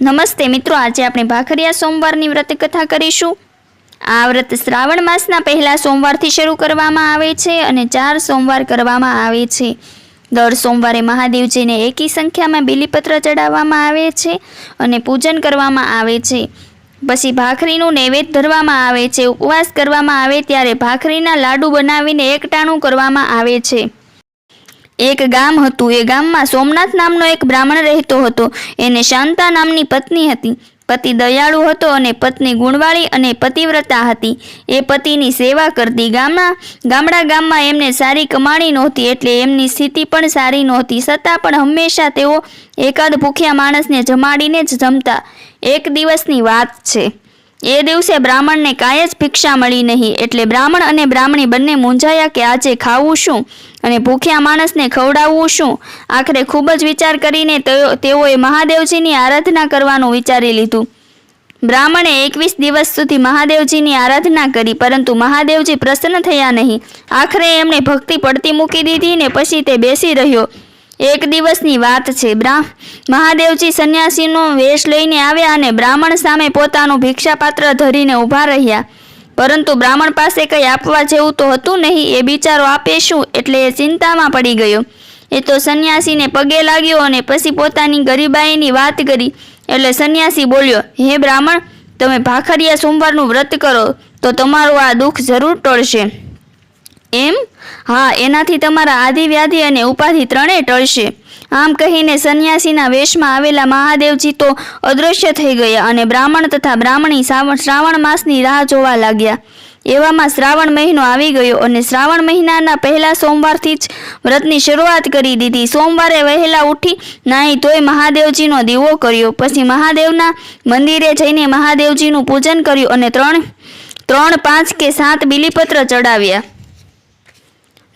નમસ્તે મિત્રો, આજે આપણે ભાખરિયા સોમવારની વ્રત કથા કરીશું। આ વ્રત શ્રાવણ માસના પહેલા સોમવારથી શરૂ કરવામાં આવે છે અને 4 સોમવાર કરવામાં આવે છે। દર સોમવારે મહાદેવજીને એકી સંખ્યામાં બીલીપત્ર ચડાવવામાં આવે છે અને પૂજન કરવામાં આવે છે। પછી ભાખરીનું નૈવેદ્ય ધરવામાં આવે છે। ઉપવાસ કરવામાં આવે ત્યારે ભાખરીના લાડુ બનાવીને એકટાણું કરવામાં આવે છે। એક ગામ હતું। એ ગામમાં સોમનાથ નામનો એક બ્રાહ્મણ રહેતો હતો। એને શાંતા નામની પત્ની હતી। પતિ દયાળુ હતો અને પત્ની ગુણવાળી અને પતિવ્રતા હતી। એ પતિની સેવા કરતી। ગામમાં એમને સારી કમાણી નહોતી, એટલે એમની સ્થિતિ પણ સારી નહોતી। છતાં પણ હંમેશા તેઓ એકાદ ભૂખ્યા માણસને જમાડીને જ જમતા। એક દિવસની વાત છે। એ દિવસે બ્રાહ્મણને કાંઈ જ ભિક્ષા મળી નહીં, એટલે બ્રાહ્મણ અને બ્રાહ્મણી બંને મૂંઝાયા કે આજે ખાવું શું અને ભૂખ્યા માણસને ખવડાવવું શું। આખરે ખૂબ જ વિચાર કરીને તેઓએ મહાદેવજીની આરાધના કરવાનું વિચારી લીધું। બ્રાહ્મણે 21 દિવસ સુધી મહાદેવજીની આરાધના કરી, પરંતુ મહાદેવજી પ્રસન્ન થયા નહીં। આખરે એમણે ભક્તિ પડતી મૂકી દીધી ને પછી તે બેસી રહ્યો। એક દિવસની વાત છે। મહાદેવજી સંન્યાસીનો વેશ લઈને આવ્યા અને બ્રાહ્મણ સામે પોતાનું ભિક્ષાપાત્ર ધરીને ઊભા રહ્યા, પરંતુ બ્રાહ્મણ પાસે કંઈ આપવા જેવું તો હતું નહીં। એ બિચારો આપે શું, એટલે એ ચિંતામાં પડી ગયો। એ તો સંન્યાસીને પગે લાગ્યો અને પછી પોતાની ગરીબાઈની વાત કરી। એટલે સંન્યાસી બોલ્યો, હે બ્રાહ્મણ, તમે ભાખરિયા સોમવારનું વ્રત કરો તો તમારું આ દુઃખ જરૂર ટળશે। એમ? હા, એનાથી તમારા આદિ વ્યાધિ અને ઉપાધિ ત્રણેય ટળશે। આમ કહીને સંન્યાસીના વેશમાં આવેલા મહાદેવજી તો અદૃશ્ય થઈ ગયા અને બ્રાહ્મણ તથા બ્રાહ્મણી શ્રાવણ માસની રાહ જોવા લાગ્યા। એવામાં શ્રાવણ મહિનો આવી ગયો અને શ્રાવણ મહિનાના પહેલા સોમવારથી જ વ્રતની શરૂઆત કરી દીધી। સોમવારે વહેલા ઉઠી નાહી ધોઈ મહાદેવજીનો દીવો કર્યો। પછી મહાદેવના મંદિરે જઈને મહાદેવજીનું પૂજન કર્યું અને 3, 5 કે 7 બીલીપત્ર ચડાવ્યા।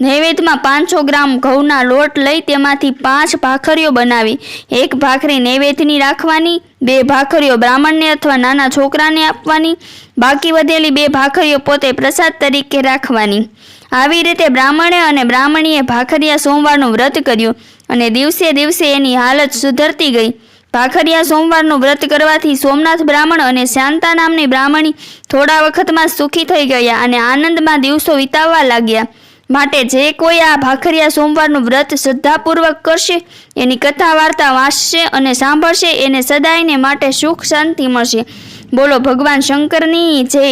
નૈવેદ્યમાં 500 ગ્રામ ઘઉંના લોટ લઈ તેમાંથી 5 ભાખરીઓ બનાવી। 1 ભાખરી નૈવેદ્યની રાખવાની, 2 ભાખરીઓ બ્રાહ્મણને અથવા નાના છોકરાને આપવાની, બાકી વધેલી 2 ભાખરીઓ પોતે પ્રસાદ તરીકે રાખવાની। આવી રીતે બ્રાહ્મણે અને બ્રાહ્મણીએ ભાખરિયા સોમવારનું વ્રત કર્યું અને દિવસે દિવસે એની હાલત સુધરતી ગઈ। ભાખરિયા સોમવારનું વ્રત કરવાથી સોમનાથ બ્રાહ્મણ અને શાંતા નામની બ્રાહ્મણી થોડા વખતમાં સુખી થઈ ગયા અને આનંદમાં દિવસો વિતાવવા લાગ્યા। માટે જે કોઈ આ ભાખરિયા સોમવારનું વ્રત શ્રદ્ધાપૂર્વક કરશે, એની કથા વાર્તા વાંચશે અને સાંભળશે, એને સદાયને માટે સુખ શાંતિ મળશે। બોલો ભગવાન શંકરની જય।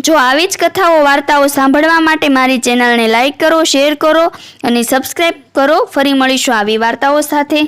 જો આવી જ કથાઓ વાર્તાઓ સાંભળવા માટે મારી ચેનલને લાઈક કરો, શેર કરો અને સબસ્ક્રાઈબ કરો। ફરી મળીશું આવી વાર્તાઓ સાથે।